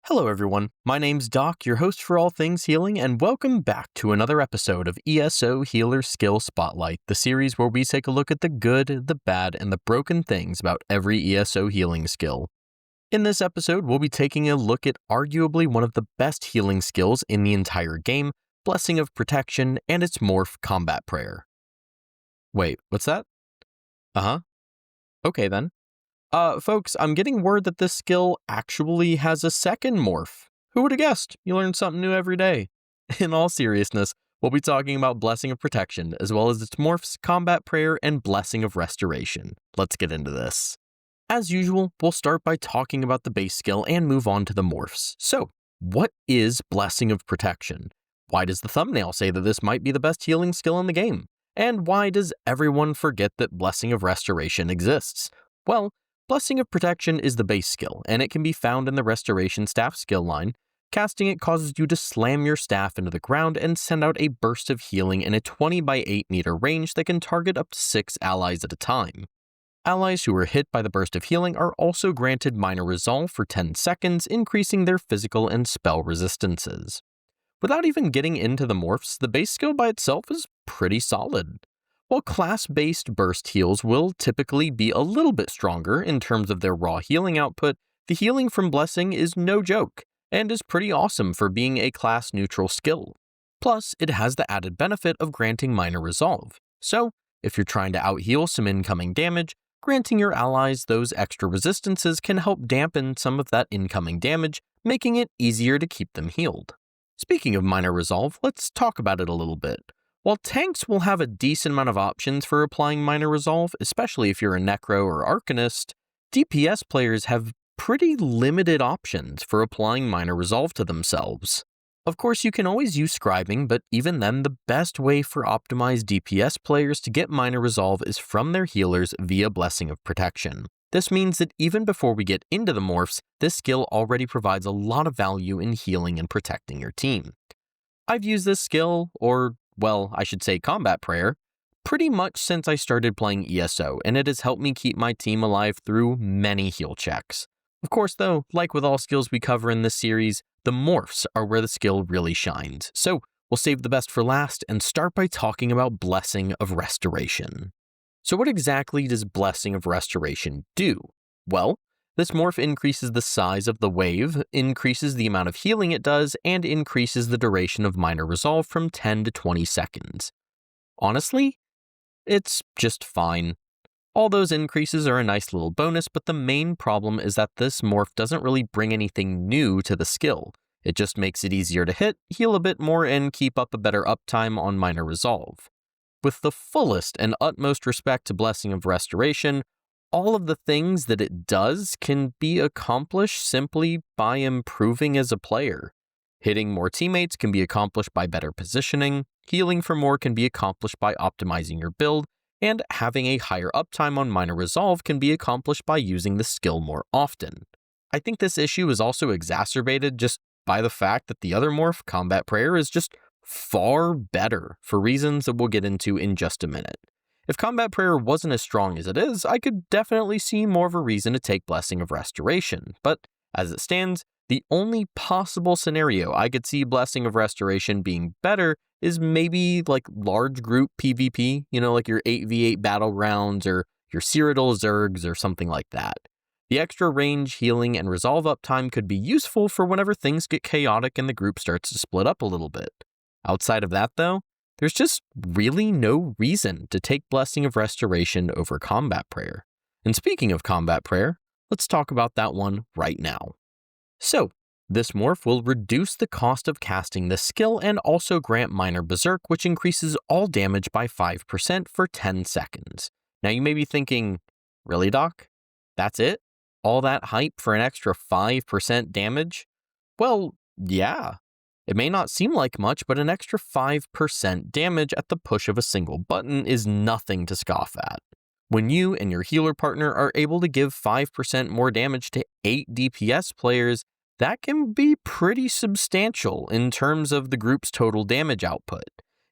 Hello, everyone. My name's Doc, your host for all things healing, and welcome back to another episode of ESO Healer Skill Spotlight, the series where we take a look at the good, the bad, and the broken things about every ESO healing skill. In this episode, we'll be taking a look at arguably one of the best healing skills in the entire game, Blessing of Protection, and its morph Combat Prayer. Wait, what's that? Uh-huh. Okay then. Folks, I'm getting word that this skill actually has a second morph. Who would have guessed? You learn something new every day. In all seriousness, we'll be talking about Blessing of Protection, as well as its morphs, Combat Prayer, and Blessing of Restoration. Let's get into this. As usual, we'll start by talking about the base skill and move on to the morphs. So, what is Blessing of Protection? Why does the thumbnail say that this might be the best healing skill in the game? And why does everyone forget that Blessing of Restoration exists? Well, Blessing of Protection is the base skill, and it can be found in the Restoration Staff skill line. Casting it causes you to slam your staff into the ground and send out a burst of healing in a 20 by 8 meter range that can target up to 6 allies at a time. Allies who are hit by the burst of healing are also granted Minor Resolve for 10 seconds, increasing their physical and spell resistances. Without even getting into the morphs, the base skill by itself is pretty solid. While class-based burst heals will typically be a little bit stronger in terms of their raw healing output, the healing from Blessing is no joke, and is pretty awesome for being a class-neutral skill. Plus, it has the added benefit of granting Minor Resolve. So, if you're trying to out-heal some incoming damage, granting your allies those extra resistances can help dampen some of that incoming damage, making it easier to keep them healed. Speaking of Minor Resolve, let's talk about it a little bit. While tanks will have a decent amount of options for applying Minor Resolve, especially if you're a Necro or Arcanist, DPS players have pretty limited options for applying Minor Resolve to themselves. Of course, you can always use scribing, but even then, the best way for optimized DPS players to get Minor Resolve is from their healers via Blessing of Protection. This means that even before we get into the morphs, this skill already provides a lot of value in healing and protecting your team. I've used this skill, I should say Combat Prayer, pretty much since I started playing ESO, and it has helped me keep my team alive through many heal checks. Of course though, like with all skills we cover in this series, the morphs are where the skill really shines, so we'll save the best for last and start by talking about Blessing of Restoration. So what exactly does Blessing of Restoration do? Well, this morph increases the size of the wave, increases the amount of healing it does, and increases the duration of Minor Resolve from 10 to 20 seconds. Honestly, it's just fine. All those increases are a nice little bonus, but the main problem is that this morph doesn't really bring anything new to the skill. It just makes it easier to hit, heal a bit more, and keep up a better uptime on Minor Resolve. With the fullest and utmost respect to Blessing of Restoration, all of the things that it does can be accomplished simply by improving as a player. Hitting more teammates can be accomplished by better positioning, healing for more can be accomplished by optimizing your build, and having a higher uptime on Minor Resolve can be accomplished by using the skill more often. I think this issue is also exacerbated just by the fact that the other morph, Combat Prayer, is just far better for reasons that we'll get into in just a minute. If Combat Prayer wasn't as strong as it is, I could definitely see more of a reason to take Blessing of Restoration, but as it stands, the only possible scenario I could see Blessing of Restoration being better is maybe like large group PvP, like your 8v8 battlegrounds or your Cyrodiil Zergs or something like that. The extra range, healing, and resolve uptime could be useful for whenever things get chaotic and the group starts to split up a little bit. Outside of that though, there's just really no reason to take Blessing of Restoration over Combat Prayer. And speaking of Combat Prayer, let's talk about that one right now. So, this morph will reduce the cost of casting this skill and also grant Minor Berserk, which increases all damage by 5% for 10 seconds. Now you may be thinking, really Doc? That's it? All that hype for an extra 5% damage? Well, yeah. It may not seem like much, but an extra 5% damage at the push of a single button is nothing to scoff at. When you and your healer partner are able to give 5% more damage to 8 DPS players, that can be pretty substantial in terms of the group's total damage output.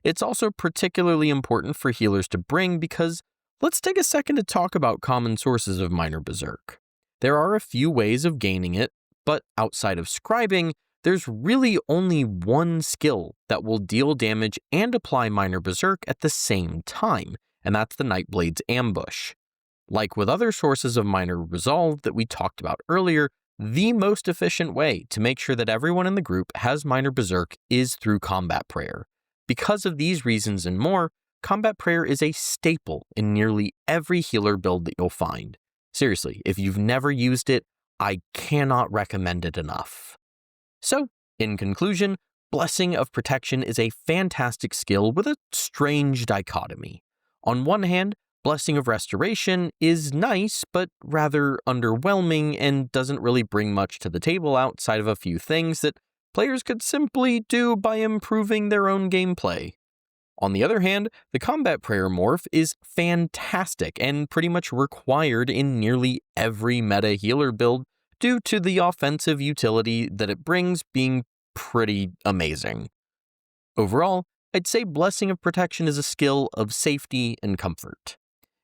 It's also particularly important for healers to bring because let's take a second to talk about common sources of Minor Berserk. There are a few ways of gaining it, But outside of scribing, there's really only one skill that will deal damage and apply Minor Berserk at the same time, and that's the Nightblade's Ambush. Like with other sources of Minor Resolve that we talked about earlier, the most efficient way to make sure that everyone in the group has Minor Berserk is through Combat Prayer. Because of these reasons and more, Combat Prayer is a staple in nearly every healer build that you'll find. Seriously, if you've never used it, I cannot recommend it enough. So, in conclusion, Blessing of Protection is a fantastic skill with a strange dichotomy. On one hand, Blessing of Restoration is nice, but rather underwhelming and doesn't really bring much to the table outside of a few things that players could simply do by improving their own gameplay. On the other hand, the Combat Prayer morph is fantastic and pretty much required in nearly every meta healer build due to the offensive utility that it brings being pretty amazing. Overall, I'd say Blessing of Protection is a skill of safety and comfort.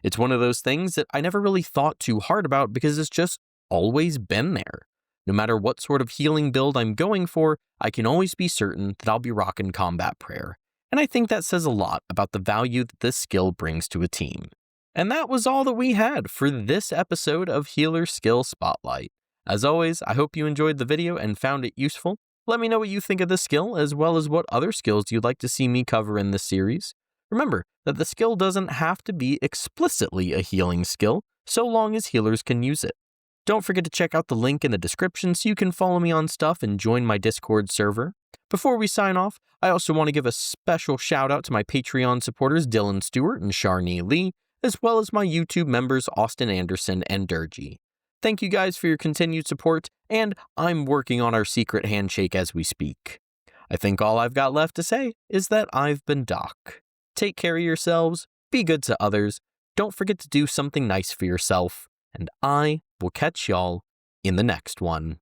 It's one of those things that I never really thought too hard about because it's just always been there. No matter what sort of healing build I'm going for, I can always be certain that I'll be rocking Combat Prayer. And I think that says a lot about the value that this skill brings to a team. And that was all that we had for this episode of Healer Skill Spotlight. As always, I hope you enjoyed the video and found it useful. Let me know what you think of this skill, as well as what other skills you'd like to see me cover in this series. Remember that the skill doesn't have to be explicitly a healing skill, so long as healers can use it. Don't forget to check out the link in the description so you can follow me on stuff and join my Discord server. Before we sign off, I also want to give a special shout out to my Patreon supporters Dylan Stewart and Sharni Lee, as well as my YouTube members Austin Anderson and Durgy. Thank you guys for your continued support, and I'm working on our secret handshake as we speak. I think all I've got left to say is that I've been Doc. Take care of yourselves, be good to others, don't forget to do something nice for yourself, and I will catch y'all in the next one.